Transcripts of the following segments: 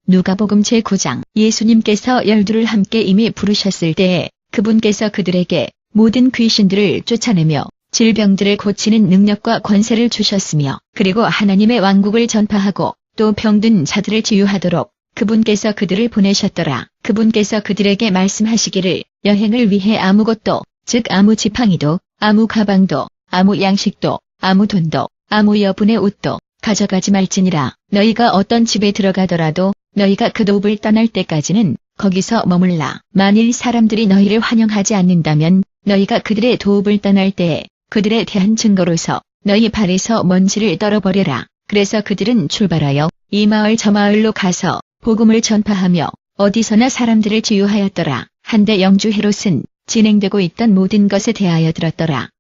누가복음 제9장. 예수님께서 12를 함께 이미 부르셨을 때에 그분께서 그들에게 모든 귀신들을 쫓아내며 질병들을 고치는 능력과 권세를 주셨으며, 그리고 하나님의 왕국을 전파하고 또 병든 자들을 치유하도록 그분께서 그들을 보내셨더라. 그분께서 그들에게 말씀하시기를 여행을 위해 아무것도, 즉 아무 지팡이도, 아무 가방도, 아무 양식도, 아무 돈도, 아무 여분의 옷도 가져가지 말지니라. 너희가 어떤 집에 들어가더라도 너희가 그 도읍을 떠날 때까지는 거기서 머물라. 만일 사람들이 너희를 환영하지 않는다면 너희가 그들의 도읍을 떠날 때에 그들에 대한 증거로서 너희 발에서 먼지를 떨어버려라. 그래서 그들은 출발하여 이 마을 저 마을로 가서 복음을 전파하며 어디서나 사람들을 치유하였더라. 한데 영주 헤롯은 진행되고 있던 모든 것에 대하여 들었더라.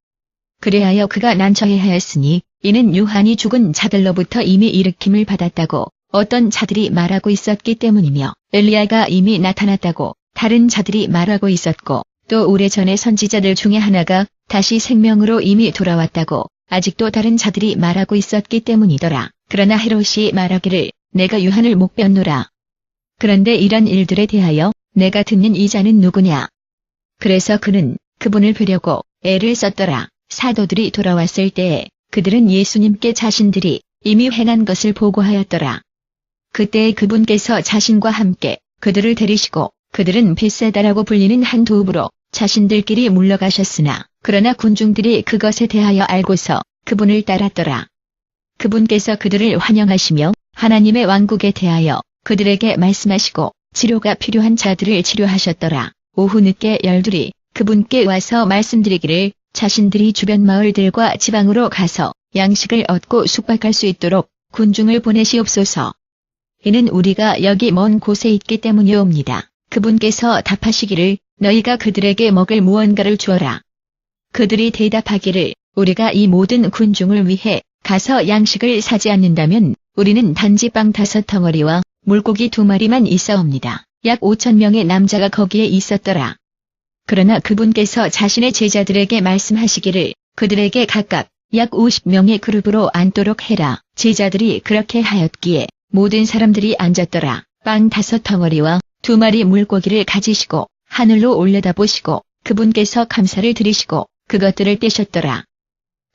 그래하여 그가 난처해하였으니 이는 요한이 죽은 자들로부터 이미 일으킴을 받았다고 어떤 자들이 말하고 있었기 때문이며, 엘리야가 이미 나타났다고 다른 자들이 말하고 있었고, 또 오래전에 선지자들 중에 하나가 다시 생명으로 이미 돌아왔다고 아직도 다른 자들이 말하고 있었기 때문이더라. 그러나 헤롯이 말하기를 내가 요한을 못 뵀노라. 그런데 이런 일들에 대하여 내가 듣는 이 자는 누구냐? 그래서 그는 그분을 뵈려고 애를 썼더라. 사도들이 돌아왔을 때에 그들은 예수님께 자신들이 이미 행한 것을 보고하였더라. 그때 그분께서 자신과 함께 그들을 데리시고 그들은 벳세다라고 불리는 한 도읍으로 자신들끼리 물러가셨으나, 그러나 군중들이 그것에 대하여 알고서 그분을 따랐더라. 그분께서 그들을 환영하시며 하나님의 왕국에 대하여 그들에게 말씀하시고 치료가 필요한 자들을 치료하셨더라. 오후 늦게 12이 그분께 와서 말씀드리기를 자신들이 주변 마을들과 지방으로 가서 양식을 얻고 숙박할 수 있도록 군중을 보내시옵소서. 이는 우리가 여기 먼 곳에 있기 때문이옵니다. 그분께서 답하시기를 너희가 그들에게 먹을 무언가를 주어라. 그들이 대답하기를 우리가 이 모든 군중을 위해 가서 양식을 사지 않는다면 우리는 단지 빵 5덩어리와 물고기 2마리만 있사옵니다. 약 5,000명의 남자가 거기에 있었더라. 그러나 그분께서 자신의 제자들에게 말씀하시기를 그들에게 각각 약 50명의 그룹으로 앉도록 해라. 제자들이 그렇게 하였기에 모든 사람들이 앉았더라. 빵 5덩어리와 2마리 물고기를 가지시고 하늘로 올려다보시고 그분께서 감사를 드리시고 그것들을 떼셨더라.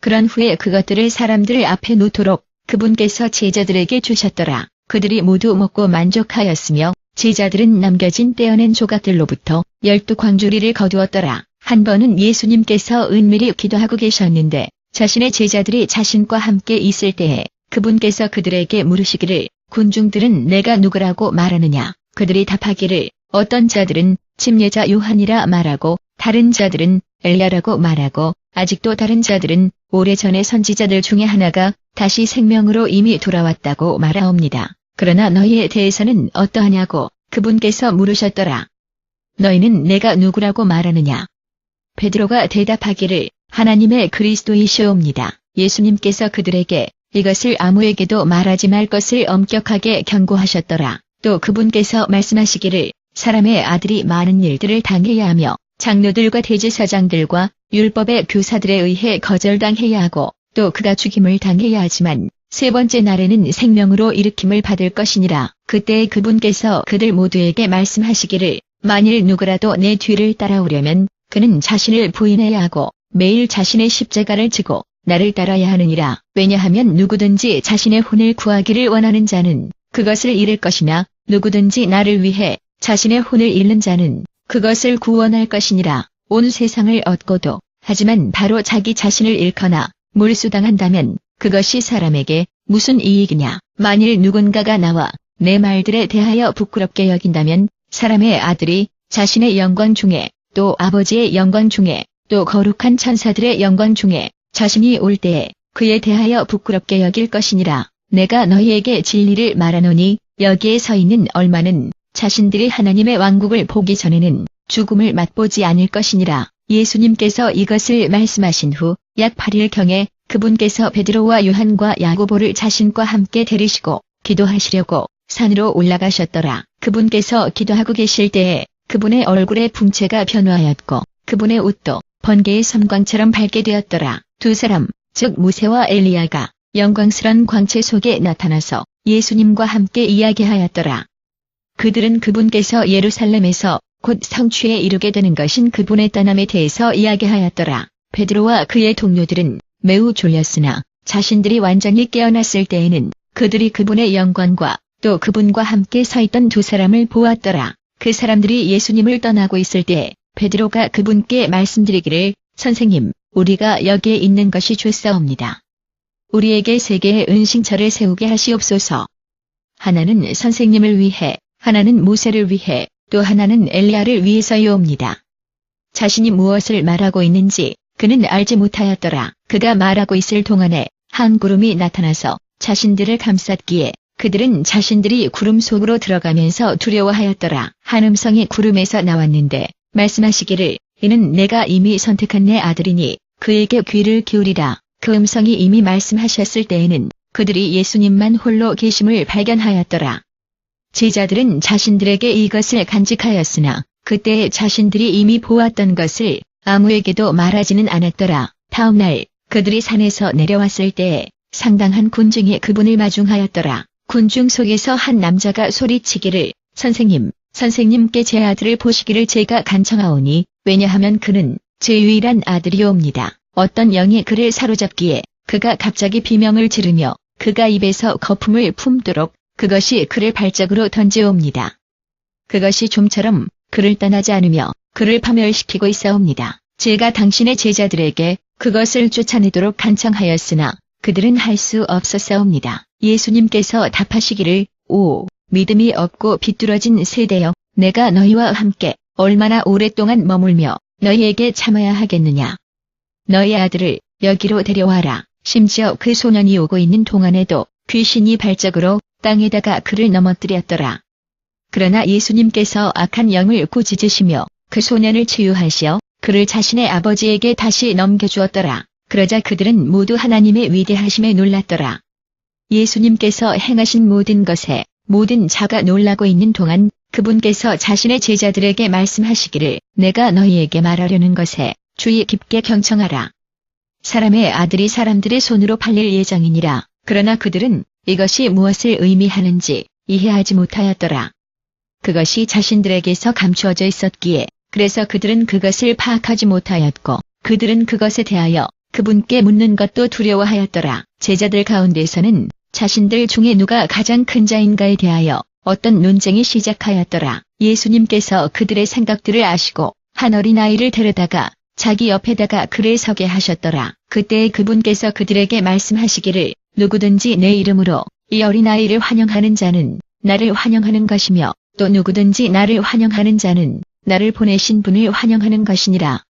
그런 후에 그것들을 사람들 앞에 놓도록 그분께서 제자들에게 주셨더라. 그들이 모두 먹고 만족하였으며 제자들은 남겨진 떼어낸 조각들로부터 12광주리를 거두었더라. 한 번은 예수님께서 은밀히 기도하고 계셨는데 자신의 제자들이 자신과 함께 있을 때에 그분께서 그들에게 물으시기를 군중들은 내가 누구라고 말하느냐? 그들이 답하기를 어떤 자들은 침례자 요한이라 말하고 다른 자들은 엘리야라고 말하고 아직도 다른 자들은 오래전에 선지자들 중에 하나가 다시 생명으로 이미 돌아왔다고 말하옵니다. 그러나 너희에 대해서는 어떠하냐고 그분께서 물으셨더라. 너희는 내가 누구라고 말하느냐? 베드로가 대답하기를 하나님의 그리스도이시옵니다. 예수님께서 그들에게 이것을 아무에게도 말하지 말 것을 엄격하게 경고하셨더라. 또 그분께서 말씀하시기를 사람의 아들이 많은 일들을 당해야 하며 장로들과 대제사장들과 율법의 교사들에 의해 거절당해야 하고 또 그가 죽임을 당해야 하지만 3번째 날에는 생명으로 일으킴을 받을 것이니라. 그때 그분께서 그들 모두에게 말씀하시기를 만일 누구라도 내 뒤를 따라오려면 그는 자신을 부인해야 하고 매일 자신의 십자가를 지고 나를 따라야 하느니라. 왜냐하면 누구든지 자신의 혼을 구하기를 원하는 자는 그것을 잃을 것이나 누구든지 나를 위해 자신의 혼을 잃는 자는 그것을 구원할 것이니라. 온 세상을 얻고도 하지만 바로 자기 자신을 잃거나 몰수당한다면 그것이 사람에게 무슨 이익이냐. 만일 누군가가 나와 내 말들에 대하여 부끄럽게 여긴다면 사람의 아들이 자신의 영광 중에 또 아버지의 영광 중에 또 거룩한 천사들의 영광 중에 자신이 올 때에 그에 대하여 부끄럽게 여길 것이니라. 내가 너희에게 진리를 말하노니 여기에 서 있는 얼마는 자신들이 하나님의 왕국을 보기 전에는 죽음을 맛보지 않을 것이니라. 예수님께서 이것을 말씀하신 후 약 8일경에 그분께서 베드로와 요한과 야고보를 자신과 함께 데리시고 기도하시려고 산으로 올라가셨더라. 그분께서 기도하고 계실 때에 그분의 얼굴의 풍채가 변화하였고 그분의 옷도 번개의 섬광처럼 밝게 되었더라. 두 사람, 즉 모세와 엘리야가 영광스런 광채 속에 나타나서 예수님과 함께 이야기하였더라. 그들은 그분께서 예루살렘에서 곧 성취에 이르게 되는 것인 그분의 떠남에 대해서 이야기하였더라. 베드로와 그의 동료들은 매우 졸렸으나 자신들이 완전히 깨어났을 때에는 그들이 그분의 영광과 또 그분과 함께 서 있던 두 사람을 보았더라. 그 사람들이 예수님을 떠나고 있을 때 베드로가 그분께 말씀드리기를 선생님, 우리가 여기에 있는 것이 좋사옵니다. 우리에게 3개의 은신처를 세우게 하시옵소서. 하나는 선생님을 위해, 하나는 모세를 위해, 또 하나는 엘리야를 위해서이옵니다. 자신이 무엇을 말하고 있는지 그는 알지 못하였더라. 그가 말하고 있을 동안에 한 구름이 나타나서 자신들을 감쌌기에 그들은 자신들이 구름 속으로 들어가면서 두려워하였더라. 한 음성이 구름에서 나왔는데 말씀하시기를 이는 내가 이미 선택한 내 아들이니 그에게 귀를 기울이라. 그 음성이 이미 말씀하셨을 때에는 그들이 예수님만 홀로 계심을 발견하였더라. 제자들은 자신들에게 이것을 간직하였으나 그때에 자신들이 이미 보았던 것을 아무에게도 말하지는 않았더라. 다음 날 그들이 산에서 내려왔을 때에 상당한 군중이 그분을 마중하였더라. 군중 속에서 한 남자가 소리치기를 선생님, 선생님께 제 아들을 보시기를 제가 간청하오니 왜냐하면 그는 제 유일한 아들이옵니다. 어떤 영이 그를 사로잡기에 그가 갑자기 비명을 지르며 그가 입에서 거품을 품도록 그것이 그를 발작으로 던지옵니다. 그것이 좀처럼 그를 떠나지 않으며 그를 파멸시키고 있사옵니다. 제가 당신의 제자들에게 그것을 쫓아내도록 간청하였으나 그들은 할 수 없었사옵니다. 예수님께서 답하시기를 오, 믿음이 없고 비뚤어진 세대여, 내가 너희와 함께 얼마나 오랫동안 머물며 너희에게 참아야 하겠느냐. 너희 아들을 여기로 데려와라. 심지어 그 소년이 오고 있는 동안에도 귀신이 발작으로 땅에다가 그를 넘어뜨렸더라. 그러나 예수님께서 악한 영을 꾸짖으시며 그 소년을 치유하시어 그를 자신의 아버지에게 다시 넘겨주었더라. 그러자 그들은 모두 하나님의 위대하심에 놀랐더라. 예수님께서 행하신 모든 것에 모든 자가 놀라고 있는 동안 그분께서 자신의 제자들에게 말씀하시기를 내가 너희에게 말하려는 것에 주의 깊게 경청하라. 사람의 아들이 사람들의 손으로 팔릴 예정이니라. 그러나 그들은 이것이 무엇을 의미하는지 이해하지 못하였더라. 그것이 자신들에게서 감추어져 있었기에 그래서 그들은 그것을 파악하지 못하였고 그들은 그것에 대하여 그분께 묻는 것도 두려워하였더라. 제자들 가운데서는 자신들 중에 누가 가장 큰 자인가에 대하여 어떤 논쟁이 시작하였더라. 예수님께서 그들의 생각들을 아시고 한 어린아이를 데려다가 자기 옆에다가 그를 서게 하셨더라. 그때 그분께서 그들에게 말씀하시기를 누구든지 내 이름으로 이 어린아이를 환영하는 자는 나를 환영하는 것이며 또 누구든지 나를 환영하는 자는 나를 보내신 분을 환영하는 것이니라.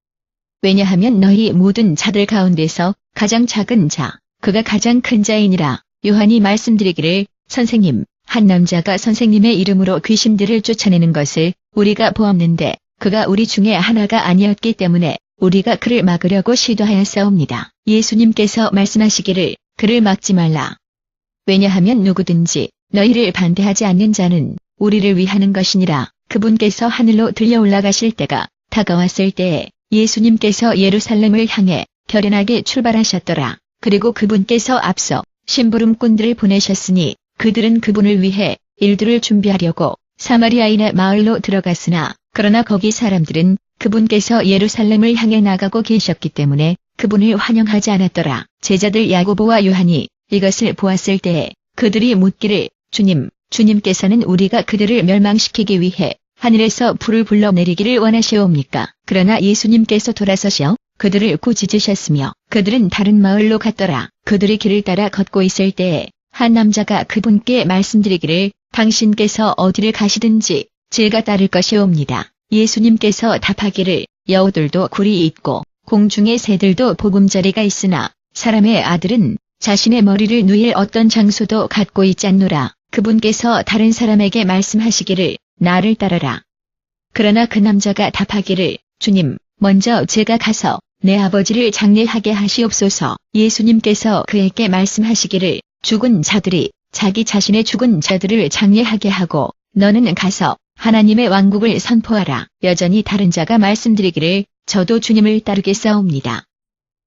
왜냐하면 너희 모든 자들 가운데서 가장 작은 자, 그가 가장 큰 자이니라. 요한이 말씀드리기를 선생님, 한 남자가 선생님의 이름으로 귀신들을 쫓아내는 것을 우리가 보았는데 그가 우리 중에 하나가 아니었기 때문에 우리가 그를 막으려고 시도하였사옵니다. 예수님께서 말씀하시기를 그를 막지 말라. 왜냐하면 누구든지 너희를 반대하지 않는 자는 우리를 위하는 것이니라. 그분께서 하늘로 들려 올라가실 때가 다가왔을 때에 예수님께서 예루살렘을 향해 결연하게 출발하셨더라. 그리고 그분께서 앞서 심부름꾼들을 보내셨으니 그들은 그분을 위해 일들을 준비하려고 사마리아인의 마을로 들어갔으나 그러나 거기 사람들은 그분께서 예루살렘을 향해 나가고 계셨기 때문에 그분을 환영하지 않았더라. 제자들 야고보와 요한이 이것을 보았을 때에 그들이 묻기를 주님께서는 우리가 그들을 멸망시키기 위해 하늘에서 불을 불러내리기를 원하시옵니까? 그러나 예수님께서 돌아서시어 그들을 꾸짖으셨으며 그들은 다른 마을로 갔더라. 그들이 길을 따라 걷고 있을 때에 한 남자가 그분께 말씀드리기를 당신께서 어디를 가시든지 제가 따를 것이옵니다. 예수님께서 답하기를 여우들도 굴이 있고 공중의 새들도 보금자리가 있으나 사람의 아들은 자신의 머리를 누일 어떤 장소도 갖고 있지 않노라. 그분께서 다른 사람에게 말씀하시기를 나를 따르라. 그러나 그 남자가 답하기를 주님, 먼저 제가 가서 내 아버지를 장례하게 하시옵소서. 예수님께서 그에게 말씀하시기를 죽은 자들이 자기 자신의 죽은 자들을 장례하게 하고 너는 가서 하나님의 왕국을 선포하라. 여전히 다른 자가 말씀드리기를 저도 주님을 따르겠사옵니다.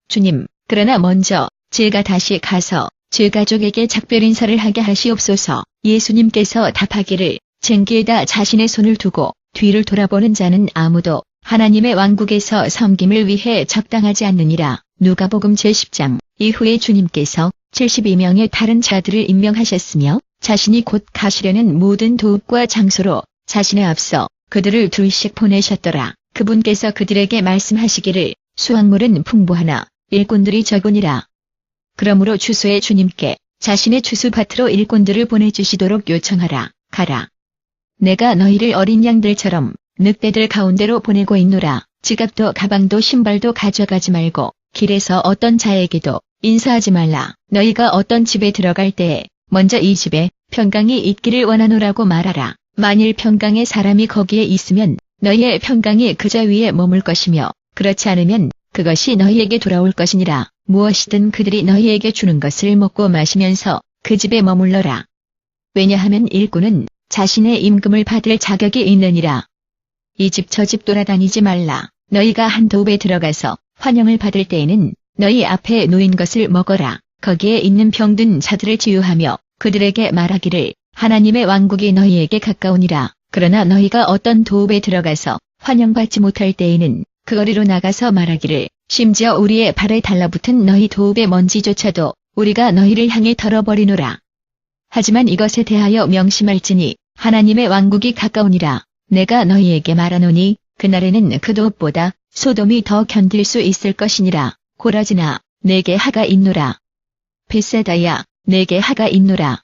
주님, 그러나 먼저 제가 다시 가서 제 가족에게 작별 인사를 하게 하시옵소서. 예수님께서 답하기를 쟁기에다 자신의 손을 두고 뒤를 돌아보는 자는 아무도 하나님의 왕국에서 섬김을 위해 적당하지 않느니라. 누가복음 제10장. 이후에 주님께서 72명의 다른 자들을 임명하셨으며 자신이 곧 가시려는 모든 도읍과 장소로 자신에 앞서 그들을 둘씩 보내셨더라. 그분께서 그들에게 말씀하시기를 수확물은 풍부하나 일꾼들이 적으니라. 그러므로 주소에 주님께 자신의 추수밭으로 일꾼들을 보내주시도록 요청하라. 가라. 내가 너희를 어린 양들처럼 늑대들 가운데로 보내고 있노라. 지갑도 가방도 신발도 가져가지 말고 길에서 어떤 자에게도 인사하지 말라. 너희가 어떤 집에 들어갈 때에 먼저 이 집에 평강이 있기를 원하노라고 말하라. 만일 평강의 사람이 거기에 있으면 너희의 평강이 그 자 위에 머물 것이며 그렇지 않으면 그것이 너희에게 돌아올 것이니라. 무엇이든 그들이 너희에게 주는 것을 먹고 마시면서 그 집에 머물러라. 왜냐하면 일꾼은 자신의 임금을 받을 자격이 있느니라. 이 집 저 집 돌아다니지 말라. 너희가 한 도읍에 들어가서 환영을 받을 때에는 너희 앞에 놓인 것을 먹어라. 거기에 있는 병든 자들을 치유하며 그들에게 말하기를 하나님의 왕국이 너희에게 가까우니라. 그러나 너희가 어떤 도읍에 들어가서 환영받지 못할 때에는 그 거리로 나가서 말하기를 심지어 우리의 발에 달라붙은 너희 도읍의 먼지조차도 우리가 너희를 향해 덜어버리노라. 하지만 이것에 대하여 명심할지니 하나님의 왕국이 가까우니라. 내가 너희에게 말하노니 그날에는 그 도읍보다 소돔이 더 견딜 수 있을 것이니라. 고라지나 내게 하가 있노라. 벳사다야 내게 하가 있노라.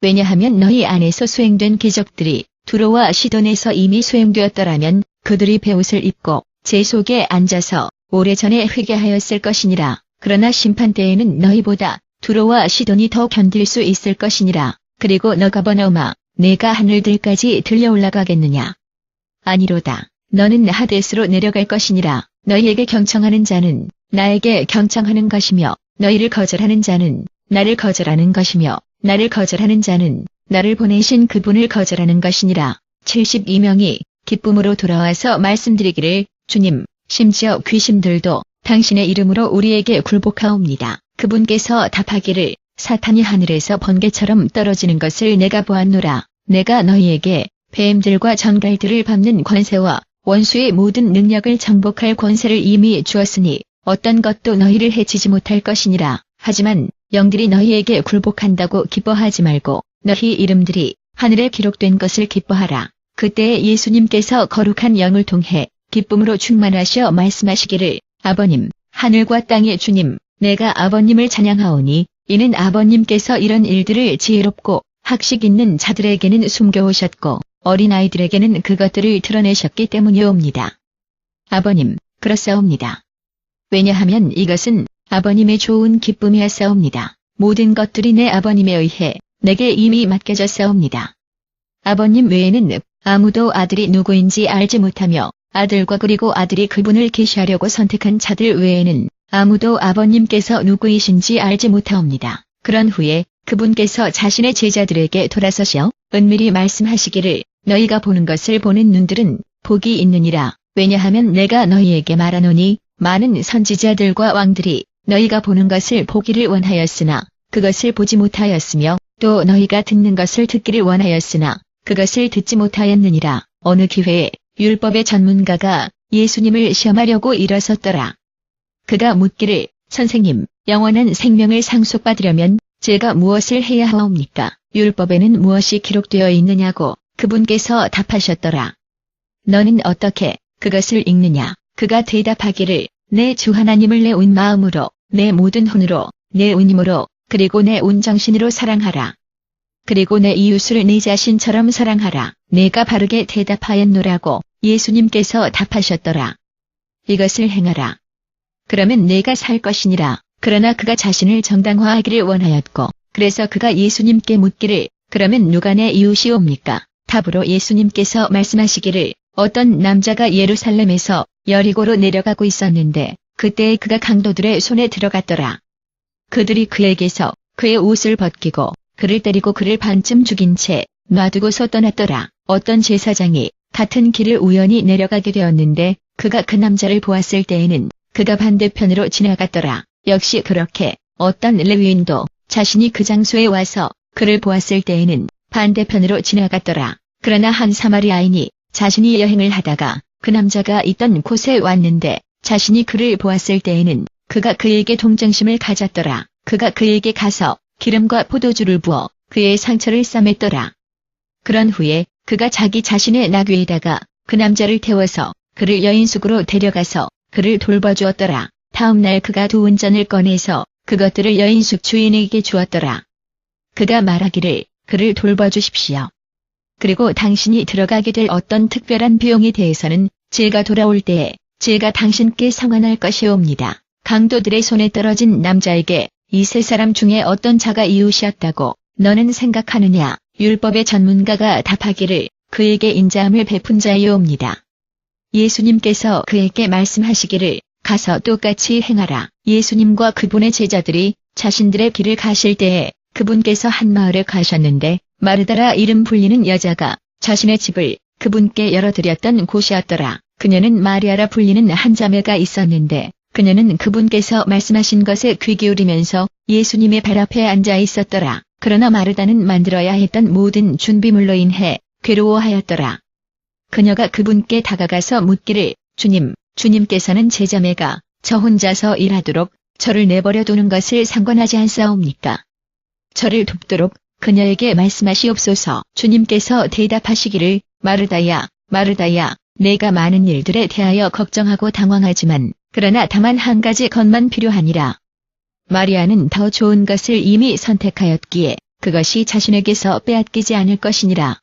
왜냐하면 너희 안에서 수행된 기적들이 두로와 시돈에서 이미 수행되었더라면 그들이 베옷을 입고 제 속에 앉아서 오래전에 회개하였을 것이니라. 그러나 심판때에는 너희보다 두로와 시돈이 더 견딜 수 있을 것이니라. 그리고 너 가버나움아 내가 하늘들까지 들려 올라가겠느냐. 아니로다. 너는 하데스로 내려갈 것이니라. 너희에게 경청하는 자는 나에게 경청하는 것이며 너희를 거절하는 자는 나를 거절하는 것이며 나를 거절하는 자는 나를 보내신 그분을 거절하는 것이니라. 72명이 기쁨으로 돌아와서 말씀드리기를 주님, 심지어 귀신들도 당신의 이름으로 우리에게 굴복하옵니다. 그분께서 답하기를 사탄이 하늘에서 번개처럼 떨어지는 것을 내가 보았노라. 내가 너희에게 뱀들과 전갈들을 밟는 권세와 원수의 모든 능력을 정복할 권세를 이미 주었으니 어떤 것도 너희를 해치지 못할 것이니라. 하지만 영들이 너희에게 굴복한다고 기뻐하지 말고 너희 이름들이 하늘에 기록된 것을 기뻐하라. 그때 예수님께서 거룩한 영을 통해 기쁨으로 충만하셔 말씀하시기를 아버님, 하늘과 땅의 주님, 내가 아버님을 찬양하오니 이는 아버님께서 이런 일들을 지혜롭고 학식 있는 자들에게는 숨겨오셨고 어린아이들에게는 그것들을 드러내셨기 때문이옵니다. 아버님, 그렇사옵니다. 왜냐하면 이것은 아버님의 좋은 기쁨이었사옵니다. 모든 것들이 내 아버님에 의해 내게 이미 맡겨졌사옵니다. 아버님 외에는 아무도 아들이 누구인지 알지 못하며 아들과 그리고 아들이 그분을 계시하려고 선택한 자들 외에는 아무도 아버님께서 누구이신지 알지 못하옵니다. 그런 후에 그분께서 자신의 제자들에게 돌아서셔 은밀히 말씀하시기를 너희가 보는 것을 보는 눈들은 복이 있느니라. 왜냐하면 내가 너희에게 말하노니 많은 선지자들과 왕들이 너희가 보는 것을 보기를 원하였으나 그것을 보지 못하였으며 또 너희가 듣는 것을 듣기를 원하였으나 그것을 듣지 못하였느니라. 어느 기회에 율법의 전문가가 예수님을 시험하려고 일어섰더라. 그가 묻기를 선생님, 영원한 생명을 상속받으려면 제가 무엇을 해야 하옵니까? 율법에는 무엇이 기록되어 있느냐고 그분께서 답하셨더라. 너는 어떻게 그것을 읽느냐? 그가 대답하기를 내 주 하나님을 내 온 마음으로 내 모든 혼으로 내 온 힘으로 그리고 내 온 정신으로 사랑하라. 그리고 내 이웃을 내 자신처럼 사랑하라. 내가 바르게 대답하였노라고 예수님께서 답하셨더라. 이것을 행하라. 그러면 내가 살 것이니라. 그러나 그가 자신을 정당화하기를 원하였고 그래서 그가 예수님께 묻기를 그러면 누가 내 이웃이옵니까? 답으로 예수님께서 말씀하시기를 어떤 남자가 예루살렘에서 여리고로 내려가고 있었는데 그때 그가 강도들의 손에 들어갔더라. 그들이 그에게서 그의 옷을 벗기고 그를 때리고 그를 반쯤 죽인 채 놔두고서 떠났더라. 어떤 제사장이 같은 길을 우연히 내려가게 되었는데 그가 그 남자를 보았을 때에는 그가 반대편으로 지나갔더라. 역시 그렇게 어떤 레위인도 자신이 그 장소에 와서 그를 보았을 때에는 반대편으로 지나갔더라. 그러나 한 사마리아인이 자신이 여행을 하다가 그 남자가 있던 곳에 왔는데 자신이 그를 보았을 때에는 그가 그에게 동정심을 가졌더라. 그가 그에게 가서 기름과 포도주를 부어 그의 상처를 싸맸더라. 그런 후에 그가 자기 자신의 나귀에다가 그 남자를 태워서 그를 여인숙으로 데려가서 그를 돌봐주었더라. 다음 날 그가 두 은전을 꺼내서 그것들을 여인숙 주인에게 주었더라. 그가 말하기를 그를 돌봐주십시오. 그리고 당신이 들어가게 될 어떤 특별한 비용에 대해서는 제가 돌아올 때에 제가 당신께 상환할 것이옵니다. 강도들의 손에 떨어진 남자에게 이 세 사람 중에 어떤 자가 이웃이었다고 너는 생각하느냐? 율법의 전문가가 답하기를 그에게 인자함을 베푼 자이옵니다. 예수님께서 그에게 말씀하시기를 가서 똑같이 행하라. 예수님과 그분의 제자들이 자신들의 길을 가실 때에 그분께서 한 마을에 가셨는데 마르다라 이름 불리는 여자가 자신의 집을 그분께 열어드렸던 곳이었더라. 그녀는 마리아라 불리는 한 자매가 있었는데 그녀는 그분께서 말씀하신 것에 귀 기울이면서 예수님의 발 앞에 앉아 있었더라. 그러나 마르다는 만들어야 했던 모든 준비물로 인해 괴로워하였더라. 그녀가 그분께 다가가서 묻기를 주님께서는 제 자매가 저 혼자서 일하도록 저를 내버려 두는 것을 상관하지 않사옵니까? 저를 돕도록 그녀에게 말씀하시옵소서. 주님께서 대답하시기를 마르다야, 마르다야, 내가 많은 일들에 대하여 걱정하고 당황하지만 그러나 다만 한 가지 것만 필요하니라. 마리아는 더 좋은 것을 이미 선택하였기에 그것이 자신에게서 빼앗기지 않을 것이니라.